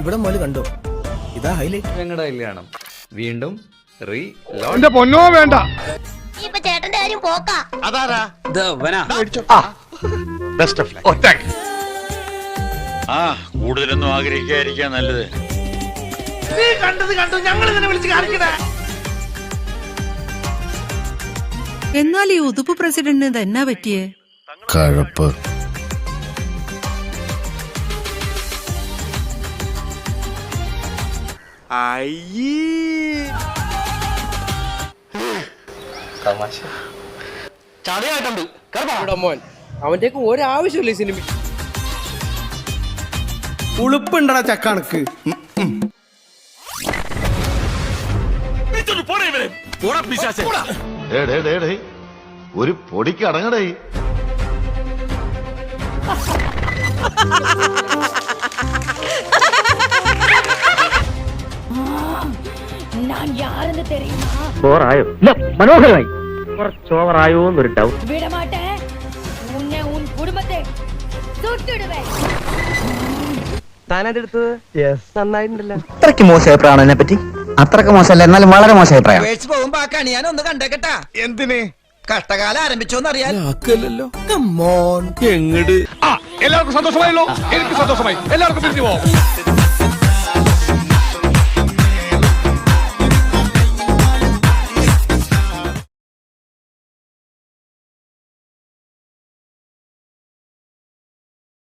ഇവിടെ മോല് കണ്ടോ, ഇതാ ഹൈലൈറ്റ്. ഞങ്ങളുടെ കല്യാണം വീണ്ടും പൊന്നോ വേണ്ട. ചേട്ടന്റെ കാര്യം പോക്കാ. അതാരാ? കൂടുതലൊന്നും ആഗ്രഹിക്കാതിരിക്കാൻ നല്ലത്. നീ കണ്ടത് കണ്ടു, ഞങ്ങൾ ഇതിനെ വിളിച്ച് കാണിക്കണേ. എന്നാൽ ഈ ഉതുപ്പ് പ്രസിഡന്റിന് ഇതെന്നാ പറ്റിയേ? കഴപ്പ്. മോൻ അവന്റെ ഒരാവശ്യമില്ല ഈ സിനിമ. ഉളുപ്പുണ്ടടാ ചക്കണക്ക്. ഒരു പൊടിക്ക് അടങ്ങടേ. മനോഹരമായി കുറച്ചോവറായോ എന്നൊരു ഡൗട്ട്. നന്നായിട്ടുണ്ടല്ലോ. അത്രയ്ക്ക് മോശം അഭിപ്രായമാണ് എന്നെ പറ്റി. അത്രയ്ക്ക് മോശമല്ല, എന്നാലും വളരെ മോശം അഭിപ്രായം. പോകുമ്പോ ഞാൻ ഒന്ന് കണ്ടേക്കട്ടാ. എന്തിന്? കഷ്ടകാലം ആരംഭിച്ചോന്നറിയാൻ. എല്ലാവർക്കും സന്തോഷമായല്ലോ. എനിക്ക് സന്തോഷമായി. എല്ലാവർക്കും പിരിഞ്ഞു പോവാം.